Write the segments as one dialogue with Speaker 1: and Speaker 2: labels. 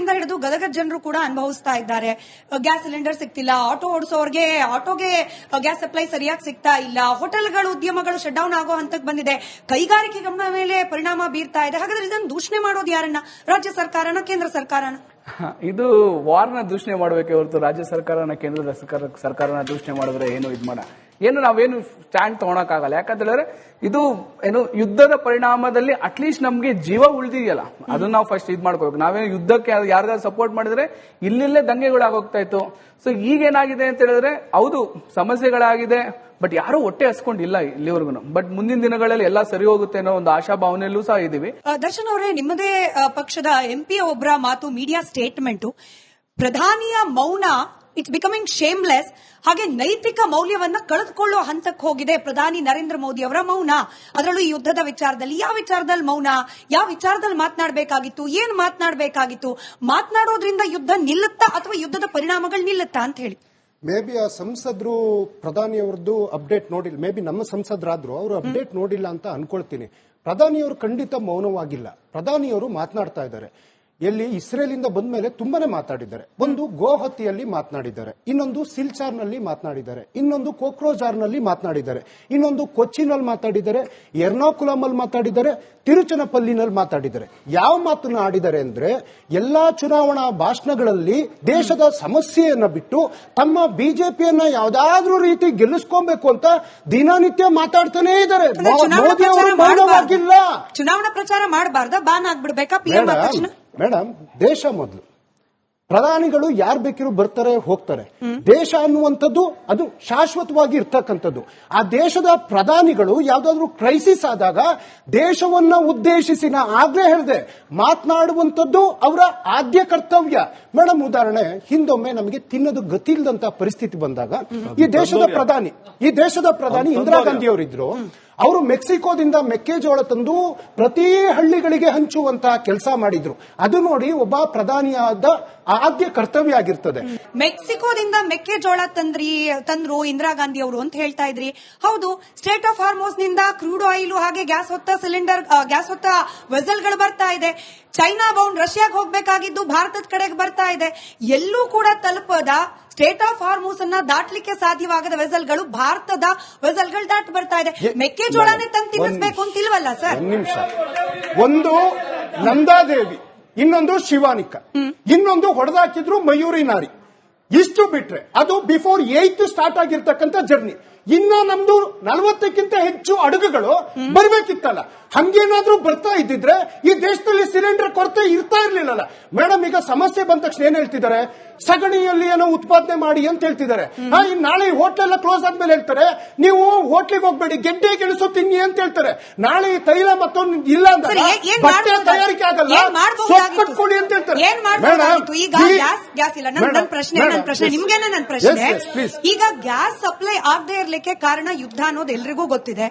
Speaker 1: ಜಿಲ್ಲೆಯಿಂದ ಹಿಡಿದು ಗದಗ ಜನರು ಕೂಡ ಅನುಭವಿಸ್ತಾ ಇದ್ದಾರೆ. ಗ್ಯಾಸ್ ಸಿಲಿಂಡರ್ ಸಿಗ್ತಿಲ್ಲ, ಆಟೋ ಓಡಿಸೋರ್ಗೆ ಆಟೋಗೆ ಗ್ಯಾಸ್ ಸಪ್ಲೈ ಸರಿಯಾಗಿ ಸಿಗ್ತಾ ಇಲ್ಲ, ಹೋಟೆಲ್ಗಳು ಉದ್ಯಮಗಳು ಶಟ್ ಡೌನ್ ಆಗೋ ಹಂತಕ್ಕೆ ಬಂದಿದೆ, ಕೈಗಾರಿಕೆಗಳ ಮೇಲೆ ಪರಿಣಾಮ ಬೀರ್ತಾ ಇದೆ. ಹಾಗಾದ್ರೆ ಇದನ್ನು ದೂಷಣೆ ಮಾಡೋದು ಯಾರನ್ನ? ರಾಜ್ಯ ಸರ್ಕಾರನ, ಕೇಂದ್ರ ಸರ್ಕಾರನ?
Speaker 2: ಇದು ವಾರ್ನ ದೂಷಣೆ ಮಾಡಬೇಕೆ ಹೊರತು ರಾಜ್ಯ ಸರ್ಕಾರನ ಕೇಂದ್ರದ ಸರ್ಕಾರನ ದೂಷಣೆ ಮಾಡಿದ್ರೆ ಏನು ನಾವೇನು ಸ್ಟ್ಯಾಂಡ್ ತಗೊಳಕ್ಕಾಗಲ್ಲ. ಯಾಕಂತೇಳಿದ್ರೆ ಇದು ಏನು ಯುದ್ಧದ ಪರಿಣಾಮದಲ್ಲಿ ಅಟ್ಲೀಸ್ಟ್ ನಮ್ಗೆ ಜೀವ ಉಳಿದಿದೆಯಲ್ಲ, ಅದನ್ನ ನಾವು ಫಸ್ಟ್ ಇದ್ ಮಾಡ್ಕೋಬೇಕು. ನಾವೇನು ಯುದ್ಧಕ್ಕೆ ಯಾರಿಗಾದ್ರು ಸಪೋರ್ಟ್ ಮಾಡಿದ್ರೆ ಇಲ್ಲಿಲ್ಲೇ ದಂಗೆಗಳಾಗೋಗ್ತಾ ಇತ್ತು. ಸೊ ಈಗೇನಾಗಿದೆ ಅಂತ ಹೇಳಿದ್ರೆ ಹೌದು ಸಮಸ್ಯೆಗಳಾಗಿದೆ, ಬಟ್ ಯಾರು ಹೊಟ್ಟೆ ಹಸ್ಕೊಂಡಿಲ್ಲ ಇಲ್ಲಿವರೆಗೂ. ಬಟ್ ಮುಂದಿನ ದಿನಗಳಲ್ಲಿ ಎಲ್ಲ ಸರಿ ಹೋಗುತ್ತೆ ಅನ್ನೋ ಒಂದು ಆಶಾಭಾವನೆಯಲ್ಲೂ ಸಹ ಇದೀವಿ.
Speaker 1: ದರ್ಶನ್ ಅವರೇ, ನಿಮ್ಮದೇ ಪಕ್ಷದ ಎಂಪಿ ಒಬ್ಬರ ಮಾತು, ಮೀಡಿಯಾ ಸ್ಟೇಟ್ಮೆಂಟ್, ಪ್ರಧಾನಿಯ ಮೌನ ಇಟ್ಸ್ ಬಿಕಮಿಂಗ್ ಶೇಮ್ಲೆಸ್, ಹಾಗೆ ನೈತಿಕ ಮೌಲ್ಯವನ್ನ ಕಳೆದುಕೊಳ್ಳೋ ಹಂತಕ್ಕೆ ಹೋಗಿದೆ ಪ್ರಧಾನಿ ನರೇಂದ್ರ ಮೋದಿ ಅವರ ಮೌನ. ಅದರಲ್ಲೂ ಈ ಯುದ್ಧದ ವಿಚಾರದಲ್ಲಿ ಯಾವ ವಿಚಾರದಲ್ಲಿ ಮೌನ, ಯಾವ ವಿಚಾರದಲ್ಲಿ ಮಾತನಾಡಬೇಕಾಗಿತ್ತು, ಏನ್ ಮಾತನಾಡಬೇಕಾಗಿತ್ತು, ಮಾತನಾಡೋದ್ರಿಂದ ಯುದ್ಧ ನಿಲ್ಲುತ್ತಾ ಅಥವಾ ಯುದ್ಧದ ಪರಿಣಾಮಗಳು ನಿಲ್ಲುತ್ತಾ ಅಂತ ಹೇಳಿ.
Speaker 3: ಮೇ ಬಿ ಆ ಸಂಸದರು ಪ್ರಧಾನಿಯವರದ್ದು ಅಪ್ಡೇಟ್ ನೋಡಿಲ್ಲ, ಮೇ ಬಿ ನಮ್ಮ ಸಂಸದರಾದ್ರು ಅವರು ಅಪ್ಡೇಟ್ ನೋಡಿಲ್ಲ ಅಂತ ಅನ್ಕೊಳ್ತೀನಿ. ಪ್ರಧಾನಿಯವರು ಖಂಡಿತ ಮೌನವಾಗಿಲ್ಲ. ಪ್ರಧಾನಿಯವರು ಮಾತನಾಡ್ತಾ ಇದ್ದಾರೆ. ಎಲ್ಲಿ ಇಸ್ರೇಲಿಂದ ಬಂದ ಮೇಲೆ ತುಂಬಾನೇ ಮಾತಾಡಿದ್ದಾರೆ. ಒಂದು ಗೋಹತ್ಯೆಯಲ್ಲಿ ಮಾತನಾಡಿದ್ದಾರೆ, ಇನ್ನೊಂದು ಸಿಲ್ಚಾರ್ನಲ್ಲಿ ಮಾತನಾಡಿದ್ದಾರೆ, ಇನ್ನೊಂದು ಕೋಕ್ರೋಜಾರ್ನಲ್ಲಿ ಮಾತನಾಡಿದ್ದಾರೆ, ಇನ್ನೊಂದು ಕೊಚ್ಚಿನಲ್ಲಿ ಮಾತಾಡಿದ್ದಾರೆ, ಎರ್ನಾಕುಲಂನಲ್ಲಿ ಮಾತಾಡಿದ್ದಾರೆ, ತಿರುಚನಪಲ್ಲಿನಲ್ಲಿ ಮಾತಾಡಿದ್ದಾರೆ. ಯಾವ ಮಾತನ್ನ ಆಡಿದ್ದಾರೆ ಅಂದ್ರೆ ಎಲ್ಲಾ ಚುನಾವಣಾ ಭಾಷಣಗಳಲ್ಲಿ ದೇಶದ ಸಮಸ್ಯೆಯನ್ನ ಬಿಟ್ಟು ತಮ್ಮ ಬಿಜೆಪಿಯನ್ನ ಯಾವ್ದಾದ್ರೂ ರೀತಿ ಗೆಲ್ಲಿಸ್ಕೊಬೇಕು ಅಂತ ದಿನನಿತ್ಯ ಮಾತಾಡ್ತಾನೇ ಇದ್ದಾರೆ. ಮೋದಿ ಅವರು ಮೌನವಾಗಿಲ್ಲ.
Speaker 1: ಚುನಾವಣಾ ಪ್ರಚಾರ ಮಾಡಬಾರ್ದ, ಬ್ಯಾನ್ ಆಗ್ಬಿಡ್ಬೇಕಾ ಪಿಎಂ?
Speaker 3: ಮೇಡಮ್, ದೇಶ ಮೊದಲು. ಪ್ರಧಾನಿಗಳು ಯಾರು ಬೇಕಿರೋ ಬರ್ತಾರೆ ಹೋಗ್ತಾರೆ. ದೇಶ ಅನ್ನುವಂಥದ್ದು ಅದು ಶಾಶ್ವತವಾಗಿ ಇರ್ತಕ್ಕಂಥದ್ದು. ಆ ದೇಶದ ಪ್ರಧಾನಿಗಳು ಯಾವ್ದಾದ್ರು ಕ್ರೈಸಿಸ್ ಆದಾಗ ದೇಶವನ್ನ ಉದ್ದೇಶಿಸಿ ನಾ ಆಗ್ಲೇ ಹೇಳಿದೆ ಮಾತನಾಡುವಂಥದ್ದು ಅವರ ಆದ್ಯ ಕರ್ತವ್ಯ. ಮೇಡಮ್, ಉದಾಹರಣೆ, ಹಿಂದೊಮ್ಮೆ ನಮಗೆ ತಿನ್ನೋದು ಗತಿಲ್ದಂತ ಪರಿಸ್ಥಿತಿ ಬಂದಾಗ ಈ ದೇಶದ ಪ್ರಧಾನಿ ಇಂದಿರಾ ಗಾಂಧಿ ಅವರಿದ್ರು. ಅವರು ಮೆಕ್ಸಿಕೋದಿಂದ ಮೆಕ್ಕೆಜೋಳ ತಂದು ಪ್ರತಿ ಹಳ್ಳಿಗಳಿಗೆ ಹಂಚುವಂತಹ ಕೆಲಸ ಮಾಡಿದ್ರು. ಅದು ನೋಡಿ ಒಬ್ಬ ಪ್ರಧಾನಿಯಾದ ಆದ್ಯ ಕರ್ತವ್ಯ ಆಗಿರ್ತದೆ.
Speaker 1: ಮೆಕ್ಸಿಕೋದಿಂದ ಮೆಕ್ಕೆಜೋಳ ತಂದ್ರು ಇಂದಿರಾ ಗಾಂಧಿ ಅವರು ಅಂತ ಹೇಳ್ತಾ ಇದ್ರಿ. ಹೌದು, ಸ್ಟೇಟ್ ಆಫ್ ಹಾರ್ಮೋಸ್ ನಿಂದ ಕ್ರೂಡ್ ಆಯಿಲ್ ಹಾಗೆ ಗ್ಯಾಸ್ ಹೊತ್ತ ವೆಸಲ್ಗಳು ಬರ್ತಾ ಇದೆ. ಚೈನಾ ಬೌಂಡ್ ರಷ್ಯಾಗೆ ಹೋಗಬೇಕಾಗಿದ್ದು ಭಾರತದ ಕಡೆಗೆ ಬರ್ತಾ ಇದೆ. ಎಲ್ಲೂ ಕೂಡ ತಲುಪದ ಸ್ಟೇಟ್ ಆಫ್ ಹಾರ್ಮೋಸ್ ಅನ್ನ ದಾಟ್ಲಿಕ್ಕೆ ಸಾಧ್ಯವಾಗದ ವೆಸಲ್ಗಳು ಭಾರತದ ವೆಸಲ್ಗಳು ದಾಟ್ ಬರ್ತಾ ಇದೆ. ಮೆಕ್ಕೆಜೋಳನೇ ತಂದು ತಿನ್ನಿಸಬೇಕು ಅಂತಿಲ್ವಲ್ಲ ಸರ್?
Speaker 3: ನಿಮಿಷ, ಒಂದು ನಂದಾದೇವಿ, ಇನ್ನೊಂದು ಶಿವಾನಿಕ, ಇನ್ನೊಂದು ಹೊಡೆದಾಕಿದ್ರು ಮಯೂರಿ ನಾರಿ. ಇಷ್ಟು ಬಿಟ್ರೆ ಅದು ಬಿಫೋರ್ 8 ಸ್ಟಾರ್ಟ್ ಆಗಿರ್ತಕ್ಕಂಥ ಜರ್ನಿ. ಇನ್ನ ನಮ್ದು 40ಕ್ಕಿಂತ ಹೆಚ್ಚು ಹಡಗುಗಳು ಬರ್ಬೇಕಿತ್ತಲ್ಲ. ಹಂಗೇನಾದ್ರೂ ಬರ್ತಾ ಇದ್ದಿದ್ರೆ ಈ ದೇಶದಲ್ಲಿ ಸಿಲಿಂಡರ್ ಕೊರತೆ ಇರ್ತಾ ಇರ್ಲಿಲ್ಲಲ್ಲ. ಮೇಡಮ್, ಈಗ ಸಮಸ್ಯೆ ಬಂದ ತಕ್ಷಣ ಏನ್ ಹೇಳ್ತಿದ್ದಾರೆ? ಸಗಣಿಯಲ್ಲಿ ಏನೋ ಉತ್ಪಾದನೆ ಮಾಡಿ ಅಂತ ಹೇಳ್ತಿದ್ದಾರೆ. ನಾಳೆ ಹೋಟ್ಲೆಲ್ಲ ಕ್ಲೋಸ್ ಆದ್ಮೇಲೆ ಹೇಳ್ತಾರೆ ನೀವು ಹೋಟ್ಲಿಗೆ ಹೋಗ್ಬೇಡಿ, ಗೆಡ್ಡೆ ಗೆಣಸು ತಿನ್ನಿ ಅಂತ ಹೇಳ್ತಾರೆ. ನಾಳೆ ತೈಲ ಮತ್ತೊಂದು ಇಲ್ಲ ಅಂದ್ರೆ ಬಟ್ಟೆ ತಯಾರಿಕೆ ಆಗಲ್ಲ, ಸೊಪ್ಪು ಕಟ್ಕೊಳ್ಳಿ ಅಂತ ಹೇಳ್ತಾರೆ.
Speaker 1: ಈಗ ಗ್ಯಾಸ್ ಸಪ್ಲೈ ಆಗದೆ ಇರ್ಲಿಕ್ಕೆ ಕಾರಣ ಯುದ್ಧ ಅನ್ನೋದು ಎಲ್ರಿಗೂ ಗೊತ್ತಿದೆ.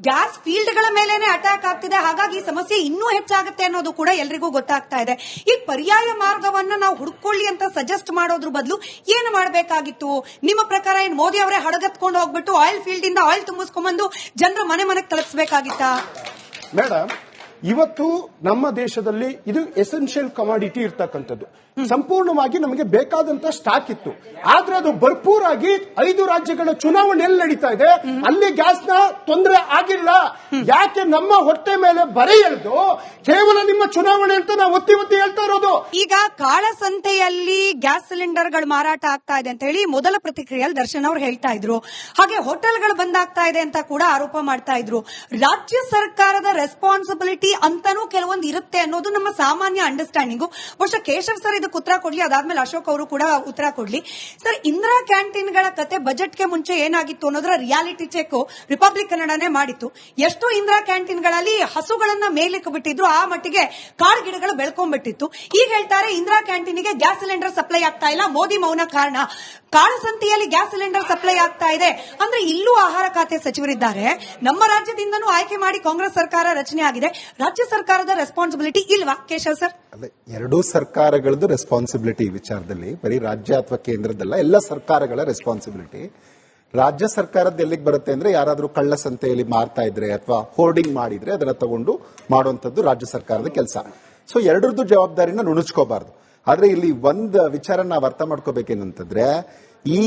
Speaker 1: ಗ್ಯಾಸ್ ಫೀಲ್ಡ್ ಗಳ ಮೇಲೆನೆ ಅಟ್ಯಾಕ್ ಆಗ್ತಿದೆ. ಹಾಗಾಗಿ ಸಮಸ್ಯೆ ಇನ್ನೂ ಹೆಚ್ಚಾಗುತ್ತೆ ಅನ್ನೋದು ಕೂಡ ಎಲ್ರಿಗೂ ಗೊತ್ತಾಗ್ತಾ ಇದೆ. ಈ ಪರ್ಯಾಯ ಮಾರ್ಗವನ್ನ ನಾವು ಹುಡುಕೊಳ್ಳಿ ಅಂತ ಸಜೆಸ್ಟ್ ಮಾಡೋದ್ರ ಬದಲು ಏನು ಮಾಡಬೇಕಾಗಿತ್ತು ನಿಮ್ಮ ಪ್ರಕಾರ? ಏನು ಮೋದಿ ಅವರೇ ಹಡಗತ್ಕೊಂಡು ಹೋಗ್ಬಿಟ್ಟು ಆಯಿಲ್ ಫೀಲ್ಡ್ ಇಂದ ಆಯಿಲ್ ತುಂಬಿಸ್ಕೊಂಡ್ಬಂದು ಜನರ ಮನೆಗೆ ತಲುಪಿಸಬೇಕಾಗಿತ್ತಾ?
Speaker 3: ಮೇಡಮ್, ಇವತ್ತು ನಮ್ಮ ದೇಶದಲ್ಲಿ ಇದು ಎಸೆನ್ಷಿಯಲ್ ಕಮಾಡಿಟಿ ಇರ್ತಕ್ಕಂಥದ್ದು. ಸಂಪೂರ್ಣವಾಗಿ ನಮಗೆ ಬೇಕಾದಂತ ಸ್ಟಾಕ್ ಇತ್ತು. ಆದ್ರೆ ಅದು ಭರ್ಪೂರಾಗಿ 5 ರಾಜ್ಯಗಳ ಚುನಾವಣೆಯಲ್ಲಿ ನಡೀತಾ ಇದೆ. ಅಲ್ಲಿ ಗ್ಯಾಸ್ನ ತೊಂದರೆ ಆಗಿಲ್ಲ. ಯಾಕೆ ನಮ್ಮ ಹೊಟ್ಟೆ ಮೇಲೆ ಬರೆ ಎಳೆದು ಕೇವಲ ನಿಮ್ಮ ಚುನಾವಣೆ ಅಂತ ನಾವು ಒತ್ತಿ ಹೇಳ್ತಾ ಇರೋದು?
Speaker 1: ಈಗ ಕಾಳಸಂತೆಯಲ್ಲಿ ಗ್ಯಾಸ್ ಸಿಲಿಂಡರ್ಗಳು ಮಾರಾಟ ಆಗ್ತಾ ಇದೆ ಅಂತ ಹೇಳಿ ಮೊದಲ ಪ್ರತಿಕ್ರಿಯೆಯಲ್ಲಿ ದರ್ಶನ್ ಅವರು ಹೇಳ್ತಾ ಇದ್ರು. ಹಾಗೆ ಹೋಟೆಲ್ಗಳು ಬಂದಾಗ್ತಾ ಇದೆ ಅಂತ ಕೂಡ ಆರೋಪ ಮಾಡ್ತಾ ಇದ್ರು. ರಾಜ್ಯ ಸರ್ಕಾರದ ರೆಸ್ಪಾನ್ಸಿಬಿಲಿಟಿ ಅಂತಾನೂ ಕೆಲವೊಂದು ಇರುತ್ತೆ ಅನ್ನೋದು ನಮ್ಮ ಸಾಮಾನ್ಯ ಅಂಡರ್ಸ್ಟ್ಯಾಂಡಿಂಗು. ಬಹುಶಃ ಕೇಶವ್ ಸರ್ ಇದಕ್ಕೆ ಉತ್ತರ ಕೊಡ್ಲಿ, ಅದಾದ್ಮೇಲೆ ಅಶೋಕ್ ಅವರು ಕೂಡ ಉತ್ತರ ಕೊಡ್ಲಿ. ಸರ್, ಇಂದಿರಾ ಕ್ಯಾಂಟೀನ್ಗಳ ಕತೆ ಬಜೆಟ್ಗೆ ಮುಂಚೆ ಏನಾಗಿತ್ತು ಅನ್ನೋದ್ರ ರಿಯಾಲಿಟಿ ಚೆಕ್ ರಿಪಬ್ಲಿಕ್ ಕನ್ನಡನೇ ಮಾಡಿತ್ತು. ಎಷ್ಟು ಇಂದಿರಾ ಕ್ಯಾಂಟೀನ್ಗಳಲ್ಲಿ ಹಸುಗಳನ್ನ ಮೇಲಕ್ಕೆ ಬಿಟ್ಟಿದ್ರು, ಆ ಮಟ್ಟಿಗೆ ಕಾಡು ಗಿಡಗಳು ಬೆಳ್ಕೊಂಡ್ಬಿಟ್ಟಿತ್ತು. ಈಗ ಹೇಳ್ತಾರೆ ಇಂದಿರಾ ಕ್ಯಾಂಟೀನ್ಗೆ ಗ್ಯಾಸ್ ಸಿಲಿಂಡರ್ ಸಪ್ಲೈ ಆಗ್ತಾ ಇಲ್ಲ, ಮೋದಿ ಮೌನ ಕಾರಣ. ಕಾಳಸಂತೆಯಲ್ಲಿ ಗ್ಯಾಸ್ ಸಿಲಿಂಡರ್ ಸಪ್ಲೈ ಆಗ್ತಾ ಇದೆ ಅಂದ್ರೆ ಇಲ್ಲೂ ಆಹಾರ ಖಾತೆ ಸಚಿವರಿದ್ದಾರೆ. ನಮ್ಮ ರಾಜ್ಯದಿಂದನೂ ಆಯ್ಕೆ ಮಾಡಿ ಕಾಂಗ್ರೆಸ್ ಸರ್ಕಾರ ರಚನೆ ಆಗಿದೆ. ರಾಜ್ಯ ಸರ್ಕಾರದ ರೆಸ್ಪಾನ್ಸಿಬಿಲಿಟಿ ಇಲ್ವಾ ಕೇಶವ್ ಸರ್?
Speaker 4: ಅಲ್ಲ, ಎರಡೂ ಸರ್ಕಾರಗಳದ್ದು ರೆಸ್ಪಾನ್ಸಿಬಿಲಿಟಿ ವಿಚಾರದಲ್ಲಿ ಬರೀ ರಾಜ್ಯ ಅಥವಾ ಕೇಂದ್ರದಲ್ಲ, ಎಲ್ಲ ಸರ್ಕಾರಗಳ ರೆಸ್ಪಾನ್ಸಿಬಿಲಿಟಿ. ರಾಜ್ಯ ಸರ್ಕಾರದ್ದು ಎಲ್ಲಿಗೆ ಬರುತ್ತೆ ಅಂದ್ರೆ ಯಾರಾದ್ರೂ ಕಳ್ಳ ಸಂತೆಯಲ್ಲಿ ಮಾರ್ತಾ ಇದ್ರೆ ಅಥವಾ ಹೋರ್ಡಿಂಗ್ ಮಾಡಿದ್ರೆ ಅದನ್ನ ತಗೊಂಡು ಮಾಡುವಂತದ್ದು ರಾಜ್ಯ ಸರ್ಕಾರದ ಕೆಲಸ. ಸೊ ಎರಡರದ್ದು ಜವಾಬ್ದಾರಿನ ನುಣುಚ್ಕೋಬಾರ್ದು. ಆದ್ರೆ ಇಲ್ಲಿ ಒಂದ್ ವಿಚಾರ ನಾವು ಅರ್ಥ ಮಾಡ್ಕೋಬೇಕೇನಂತಂದ್ರೆ, ಈ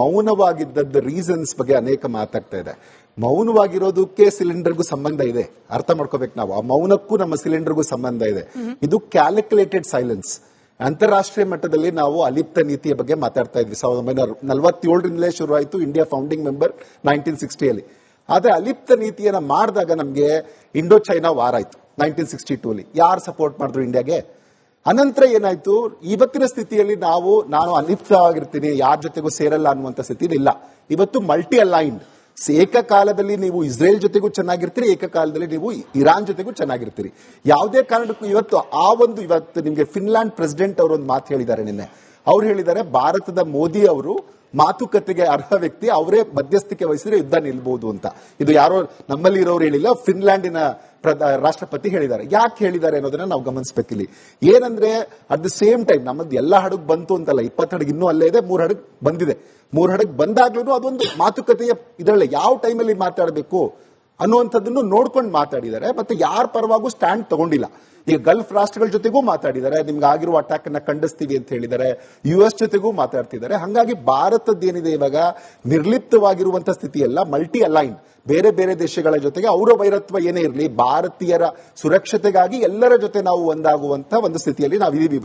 Speaker 4: ಮೌನವಾಗಿದ್ದದ್ದು ರೀಸನ್ಸ್ ಬಗ್ಗೆ ಅನೇಕ ಮಾತಾಗ್ತಾ ಇದೆ. ಮೌನವಾಗಿರೋದಕ್ಕೆ ಸಿಲಿಂಡರ್ಗೂ ಸಂಬಂಧ ಇದೆ, ಅರ್ಥ ಮಾಡ್ಕೋಬೇಕು ನಾವು. ಆ ಮೌನಕ್ಕೂ ನಮ್ಮ ಸಿಲಿಂಡರ್ಗೂ ಸಂಬಂಧ ಇದೆ. ಇದು ಕ್ಯಾಲ್ಕುಲೇಟೆಡ್ ಸೈಲೆನ್ಸ್. ಅಂತಾರಾಷ್ಟ್ರೀಯ ಮಟ್ಟದಲ್ಲಿ ನಾವು ಅಲಿಪ್ತ ನೀತಿಯ ಬಗ್ಗೆ ಮಾತಾಡ್ತಾ ಇದ್ವಿ. 1947ರಿಂದಲೇ ಶುರುವಾಯಿತು, ಇಂಡಿಯಾ ಫೌಂಡಿಂಗ್ ಮೆಂಬರ್ 1960 ಆದ್ರೆ ಅಲಿಪ್ತ ನೀತಿಯನ್ನ ಮಾಡಿದಾಗ ನಮ್ಗೆ ಇಂಡೋ ಚೈನಾ ವಾರ್ ಆಯ್ತು 1962 ಯಾರು ಸಪೋರ್ಟ್ ಮಾಡಿದ್ರು ಇಂಡಿಯಾಗೆ? ಅನಂತರ ಏನಾಯ್ತು, ಇವತ್ತಿನ ಸ್ಥಿತಿಯಲ್ಲಿ ನಾನು ಅಲಿಪ್ತವಾಗಿರ್ತೀನಿ, ಯಾರ ಜೊತೆಗೂ ಸೇರಲ್ಲ ಅನ್ನುವಂತ ಸ್ಥಿತಿ ಇಲ್ಲ. ಇವತ್ತು ಮಲ್ಟಿ ಅಲೈನ್ಡ್, ಏಕಕಾಲದಲ್ಲಿ ನೀವು ಇಸ್ರೇಲ್ ಜೊತೆಗೂ ಚೆನ್ನಾಗಿರ್ತೀರಿ, ಏಕಕಾಲದಲ್ಲಿ ನೀವು ಇರಾನ್ ಜೊತೆಗೂ ಚೆನ್ನಾಗಿರ್ತೀರಿ. ಯಾವುದೇ ಕಾರಣಕ್ಕೂ ಇವತ್ತು ನಿಮ್ಗೆ ಫಿನ್ಲ್ಯಾಂಡ್ ಪ್ರೆಸಿಡೆಂಟ್ ಅವರು ಒಂದು ಮಾತು ಹೇಳಿದ್ದಾರೆ ನಿನ್ನೆ. ಅವ್ರು ಹೇಳಿದ್ದಾರೆ, ಭಾರತದ ಮೋದಿ ಅವರು ಮಾತುಕತೆಗೆ ಅರ್ಹ ವ್ಯಕ್ತಿ, ಅವರೇ ಮಧ್ಯಸ್ಥಿಕೆ ವಹಿಸಿದ್ರೆ ಯುದ್ಧ ನಿಲ್ಬಹುದು ಅಂತ. ಇದು ಯಾರೋ ನಮ್ಮಲ್ಲಿ ಇರೋರು ಹೇಳಿಲ್ಲ, ಫಿನ್ಲ್ಯಾಂಡಿನ ರಾಷ್ಟ್ರಪತಿ ಹೇಳಿದ್ದಾರೆ. ಯಾಕೆ ಹೇಳಿದ್ದಾರೆ ಅನ್ನೋದನ್ನ ನಾವು ಗಮನಿಸಬೇಕಿಲ್ಲಿ. ಏನಂದ್ರೆ ಅಟ್ ದ ಸೇಮ್ ಟೈಮ್ ನಮ್ಮದು ಎಲ್ಲ ಹಡಗು ಬಂತು ಅಂತಲ್ಲ, 20 ಹಡಗು ಇನ್ನೂ ಅಲ್ಲೇ ಇದೆ, 3 ಹಡಗು ಬಂದಿದೆ. 3 ಹಡಗು ಬಂದಾಗ್ಲೂ ಅದೊಂದು ಮಾತುಕತೆಯ ಇದರಲ್ಲಿ ಯಾವ ಟೈಮಲ್ಲಿ ಮಾತಾಡಬೇಕು ಅನ್ನುವಂಥದ್ದನ್ನು ನೋಡ್ಕೊಂಡು ಮಾತಾಡಿದ್ದಾರೆ. ಮತ್ತೆ ಯಾರ ಪರವಾಗೂ ಸ್ಟ್ಯಾಂಡ್ ತಗೊಂಡಿಲ್ಲ. ಈಗ ಗಲ್ಫ್ ರಾಷ್ಟ್ರಗಳ ಜೊತೆಗೂ ಮಾತಾಡಿದ್ದಾರೆ, ನಿಮ್ಗೆ ಆಗಿರುವ ಅಟ್ಯಾಕ್ ಅನ್ನ ಖಂಡಿಸ್ತೀವಿ ಅಂತ ಹೇಳಿದ್ದಾರೆ. US ಜೊತೆಗೂ ಮಾತಾಡ್ತಿದ್ದಾರೆ. ಹಾಗಾಗಿ ಭಾರತದ್ದೇನಿದೆ ಇವಾಗ ನಿರ್ಲಿಪ್ತವಾಗಿರುವಂತಹ ಸ್ಥಿತಿಯಲ್ಲ, ಮಲ್ಟಿ ಅಲೈನ್, ಬೇರೆ ಬೇರೆ ದೇಶಗಳ ಜೊತೆಗೆ ಅವರ ವೈರತ್ವ ಏನೇ ಇರಲಿ, ಭಾರತೀಯರ ಸುರಕ್ಷತೆಗಾಗಿ ಎಲ್ಲರ ಜೊತೆ ನಾವು ಒಂದಾಗುವಂತ ಒಂದು ಸ್ಥಿತಿಯಲ್ಲಿ ನಾವು ಇದೀವಿ.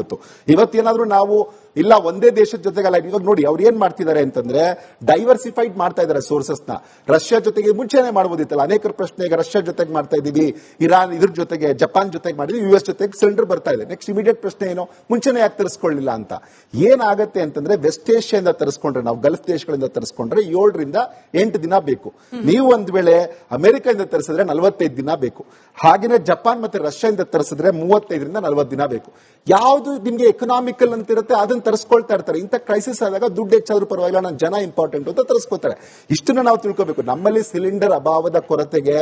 Speaker 4: ಇವತ್ತೇನಾದ್ರೂ ನಾವು ಇಲ್ಲ ಒಂದೇ ದೇಶದ ಜೊತೆಗಲ್ಲ, ಇವಾಗ ನೋಡಿ ಅವ್ರು ಏನ್ ಮಾಡ್ತಿದ್ದಾರೆ ಅಂತಂದ್ರೆ ಡೈವರ್ಸಿಫೈಡ್ ಮಾಡ್ತಾ ಇದ್ದಾರೆ ಸೋರ್ಸಸ್ ನ. ರಷ್ಯಾ ಜೊತೆಗೆ ಮುಂಚೆನೆ ಮಾಡಬಹುದಿತ್ತಲ್ಲ, ಅನೇಕರ ಪ್ರಶ್ನೆ. ಈಗ ರಷ್ಯಾ ಜೊತೆಗೆ ಮಾಡ್ತಾ ಇದೀವಿ, ಇರಾನ್ ಇದ್ರ ಜೊತೆಗೆ, ಜಪಾನ್ ಜೊತೆಗೆ ಮಾಡಿದ್ವಿ, US ಜೊತೆಗೆ ಸಿಲಿಂಡರ್ ಬರ್ತಾ ಇದೆ. ನೆಕ್ಸ್ಟ್ ಇಮಿಡಿಯೇಟ್ ಪ್ರಶ್ನೆ ಏನು, ಮುಂಚೆನೆ ಯಾಕೆ ತರಿಸ್ಕೊಳ್ಳಿಲ್ಲ ಅಂತ. ಏನಾಗತ್ತೆ ಅಂತಂದ್ರೆ ವೆಸ್ಟ್ ಏಷ್ಯಾದಿಂದ ತರಿಸ್ಕೊಂಡ್ರೆ, ನಾವು ಗಲ್ಫ್ ದೇಶಗಳಿಂದ ತರಿಸ್ಕೊಂಡ್ರೆ 7 ರಿಂದ 8 ದಿನ ಬೇಕು. ನೀವು ಒಂದ್ ವೇಳೆ ಅಮೆರಿಕದಿಂದ ತರಿಸಿದ್ರೆ 45 ದಿನ ಬೇಕು. ಹಾಗೇನೆ ಜಪಾನ್ ಮತ್ತೆ ರಷ್ಯಾದಿಂದ ತರಿಸಿದ್ರೆ 35 ರಿಂದ 40 ದಿನ ಬೇಕು. ಯಾವ್ದು ನಿಮ್ಗೆ ಎಕನಾಮಿಕಲ್ ಅಂತ ಇರುತ್ತೆ ಅದನ್ನ ತರಿಸ್ಕೊಳ್ತಾ ಇರ್ತಾರೆ. ಇಂಥ ಕ್ರೈಸಿಸ್ ಆದಾಗ ದುಡ್ಡು ಹೆಚ್ಚಾದ್ರೂ ಪರವಾಗಿಲ್ಲ, ನನ್ನ ಜನ ಇಂಪಾರ್ಟೆಂಟ್ ಅಂತ ತರಿಸ್ಕೋತಾರೆ. ಇಷ್ಟನ್ನ ನಾವು ತಿಳ್ಕೋಬೇಕು. ನಮ್ಮಲ್ಲಿ ಸಿಲಿಂಡರ್ ಅಭಾವದ ಕೊರತೆಗೆ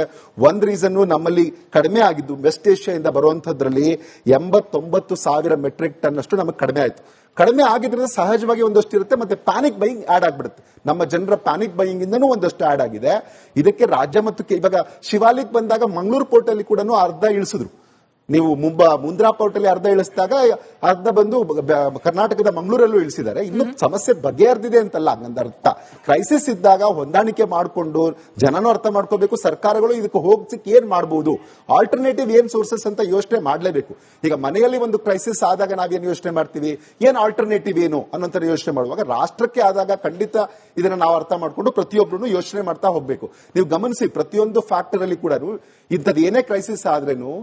Speaker 4: ಒಂದ್ ರೀಸನ್ ನಮ್ಮಲ್ಲಿ ಕಡಿಮೆ ಆಗಿದ್ದು, ವೆಸ್ಟ್ ಏಷ್ಯಾದಿಂದ ಬರುವಂತದ್ರಲ್ಲಿ 89 ಸಾವಿರ ಮೆಟ್ರಿಕ್ ಟನ್ ಅಷ್ಟು ನಮಗೆ ಕಡಿಮೆ ಆಯ್ತು. ಕಡಿಮೆ ಆಗಿದ್ರೆ ಸಹಜವಾಗಿ ಒಂದಷ್ಟು ಇರುತ್ತೆ, ಮತ್ತೆ ಪ್ಯಾನಿಕ್ ಬೈಯಿಂಗ್ ಆಡ್ ಆಗ್ಬಿಡುತ್ತೆ. ನಮ್ಮ ಜನರ ಪ್ಯಾನಿಕ್ ಬೈಯಿಂಗ್ ಇಂದನೂ ಒಂದಷ್ಟು ಆಡ್ ಆಗಿದೆ. ಇದಕ್ಕೆ ರಾಜ್ಯ ಮತ್ತು ಇವಾಗ ಶಿವಾಲಿಕ್ ಬಂದಾಗ ಮಂಗಳೂರು ಪೋರ್ಟ್ ಅಲ್ಲಿ ಕೂಡ ಅರ್ಧ ಇಳಿಸಿದ್ರು. ನೀವು ಮುಂದ್ರಾ ಪೋರ್ಟ್ ಅಲ್ಲಿ ಅರ್ಧ ಇಳಿಸಿದಾಗ ಅರ್ಧ ಬಂದು ಕರ್ನಾಟಕದ ಮಂಗಳೂರಲ್ಲೂ ಇಳಿಸಿದ್ದಾರೆ. ಇನ್ನು ಸಮಸ್ಯೆ ಬಗೆಹರಿದಿದೆ ಅಂತಲ್ಲ ನನ್ನ ಅರ್ಥ. ಕ್ರೈಸಿಸ್ ಇದ್ದಾಗ ಹೊಂದಾಣಿಕೆ ಮಾಡಿಕೊಂಡು ಜನನೂ ಅರ್ಥ ಮಾಡ್ಕೋಬೇಕು, ಸರ್ಕಾರಗಳು ಇದಕ್ಕೆ ಹೋಗ್ಲಿಕ್ಕೆ ಏನ್ ಮಾಡಬಹುದು, ಆಲ್ಟರ್ನೇಟಿವ್ ಏನ್ ಸೋರ್ಸಸ್ ಅಂತ ಯೋಚನೆ ಮಾಡಲೇಬೇಕು. ಈಗ ಮನೆಯಲ್ಲಿ ಒಂದು ಕ್ರೈಸಿಸ್ ಆದಾಗ ನಾವೇನು ಯೋಚನೆ ಮಾಡ್ತೀವಿ, ಏನ್ ಆಲ್ಟರ್ನೇಟಿವ್ ಏನು ಅನ್ನೋಂಥ ಯೋಚನೆ ಮಾಡುವಾಗ ರಾಷ್ಟ್ರಕ್ಕೆ ಆದಾಗ ಖಂಡಿತ ಇದನ್ನ ನಾವು ಅರ್ಥ ಮಾಡ್ಕೊಂಡು ಪ್ರತಿಯೊಬ್ಬರು ಯೋಚನೆ ಮಾಡ್ತಾ ಹೋಗ್ಬೇಕು. ನೀವು ಗಮನಿಸಿ, ಪ್ರತಿಯೊಂದು ಫ್ಯಾಕ್ಟರ್ ಅಲ್ಲಿ ಕೂಡ ಇಂಥದ್ದು ಏನೇ ಕ್ರೈಸಿಸ್ ಆದ್ರೇನು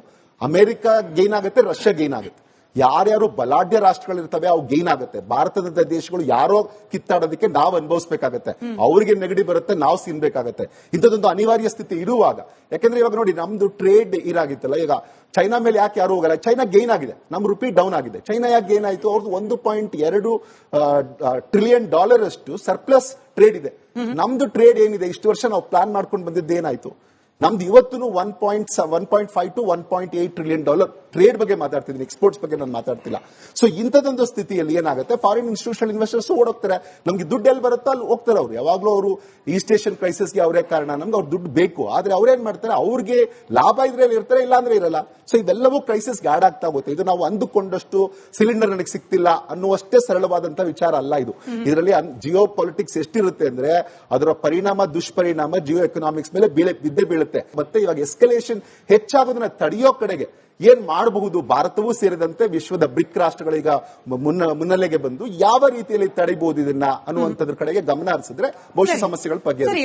Speaker 4: ಅಮೆರಿಕ ಗೇನ್ ಆಗುತ್ತೆ, ರಷ್ಯಾ ಗೇನ್ ಆಗುತ್ತೆ. ಯಾರ್ಯಾರು ಬಲಾಢ್ಯ ರಾಷ್ಟ್ರಗಳಿರ್ತವೆ ಅವು ಗೇನ್ ಆಗುತ್ತೆ. ಭಾರತದ ದೇಶಗಳು ಯಾರೋ ಕಿತ್ತಾಡೋದಕ್ಕೆ ನಾವು ಅನುಭವಿಸಬೇಕಾಗತ್ತೆ, ಅವ್ರಿಗೆ ನೆಗಡಿ ಬರುತ್ತೆ, ನಾವು ತಿನ್ಬೇಕಾಗತ್ತೆ. ಇಂಥದ್ದೊಂದು ಅನಿವಾರ್ಯ ಸ್ಥಿತಿ ಇರುವಾಗ, ಯಾಕಂದ್ರೆ ಇವಾಗ ನೋಡಿ ನಮ್ದು ಟ್ರೇಡ್ ಇರಾಗಿತ್ತಲ್ಲ, ಈಗ ಚೈನಾ ಮೇಲೆ ಯಾಕೆ ಯಾರು ಹೋಗಲ್ಲ, ಚೈನಾ ಗೇನ್ ಆಗಿದೆ, ನಮ್ ರುಪಿ ಡೌನ್ ಆಗಿದೆ. ಚೈನಾ ಯಾಕೆ ಗೇನ್ ಆಯ್ತು, ಅವ್ರದ್ದು $1.2 ಟ್ರಿಲಿಯನ್ ಅಷ್ಟು ಸರ್ಪ್ಲಸ್ ಟ್ರೇಡ್ ಇದೆ. ನಮ್ದು ಟ್ರೇಡ್ ಏನಿದೆ, ಇಷ್ಟು ವರ್ಷ ನಾವು ಪ್ಲಾನ್ ಮಾಡ್ಕೊಂಡು ಬಂದಿದ್ದು ಏನಾಯ್ತು, ನಮ್ದು ಇವತ್ತು $1.5 to $1.8 ಟ್ರಿಲಿಯನ್ ಟ್ರೇಡ್ ಬಗ್ಗೆ ಮಾತಾಡ್ತಿದ್ದೀನಿ, ಎಕ್ಸ್ಪೋರ್ಟ್ಸ್ ಬಗ್ಗೆ ನಾನು ಮಾತಾಡ್ತಿಲ್ಲ. ಸೊ ಇಂಥದೊಂದು ಸ್ಥಿತಿಯಲ್ಲಿ ಏನಾಗುತ್ತೆ, ಫಾರಿನ್ ಇನ್ಸ್ಟಿಟ್ಯೂಷನಲ್ ಇನ್ವೆಸ್ಟರ್ಸ್ ಓಡೋಗ್ತಾರೆ. ನಮ್ಗೆ ದುಡ್ಡು ಎಲ್ಲಿ ಬರುತ್ತೋ ಅಲ್ಲಿ ಹೋಗ್ತಾರೆ ಅವ್ರು. ಯಾವಾಗ್ಲೂ ಅವರು ಈಸ್ಟ್ ಏಷ್ಯನ್ ಕ್ರೈಸಿಸ್ಗೆ ಅವರೇ ಕಾರಣ, ನಮ್ಗೆ ಅವ್ರು ದುಡ್ಡು ಬೇಕು. ಆದ್ರೆ ಅವ್ರೇನ್ ಮಾಡ್ತಾರೆ, ಅವ್ರಿಗೆ ಲಾಭ ಇದ್ರೆ ಇರ್ತಾರೆ, ಇಲ್ಲ ಅಂದ್ರೆ ಇರಲ್ಲ. ಸೊ ಇವೆಲ್ಲವೂ ಕ್ರೈಸಿಸ್ಗೆ ಆಡ್ ಆಗ್ತಾ ಹೋಗುತ್ತೆ. ಇದು ನಾವು ಅಂದುಕೊಂಡಷ್ಟು ಸಿಲಿಂಡರ್ ನನಗೆ ಸಿಕ್ತಿಲ್ಲ ಅನ್ನುವಷ್ಟೇ ಸರಳವಾದಂತಹ ವಿಚಾರ ಅಲ್ಲ ಇದು. ಇದರಲ್ಲಿ ಜಿಯೋ ಪಾಲಿಟಿಕ್ಸ್ ಎಷ್ಟಿರುತ್ತೆ ಅಂದ್ರೆ ಅದರ ಪರಿಣಾಮ ದುಷ್ಪರಿಣಾಮ ಜಿಯೋ ಎಕನಾಮಿಕ್ಸ್ ಮೇಲೆ ಬಿದ್ದೇ ಬೀಳುತ್ತೆ. ಮತ್ತೆ ಇವಾಗ ಎಸ್ಕಲೇಷನ್ ಹೆಚ್ಚಾಗೋದನ್ನ ತಡೆಯೋ ಕಡೆಗೆ ಏನ್ ಮಾಡಬಹುದು, ಭಾರತವೂ ಸೇರಿದಂತೆ ವಿಶ್ವದ ಬ್ರಿಕ್ ರಾಷ್ಟ್ರಗಳೀಗ ಮುನ್ನೆಲೆಗೆ ಬಂದು ಯಾವ ರೀತಿಯಲ್ಲಿ ತಡೆಯಬಹುದು ಇದನ್ನ ಅನ್ನುವಂಥದ್ರ ಕಡೆಗೆ ಗಮನ ಹರಿಸಿದ್ರೆ ಬಹುಶಃ ಸಮಸ್ಯೆಗಳು ಬಗೆಹರಿಯುತ್ತೆ.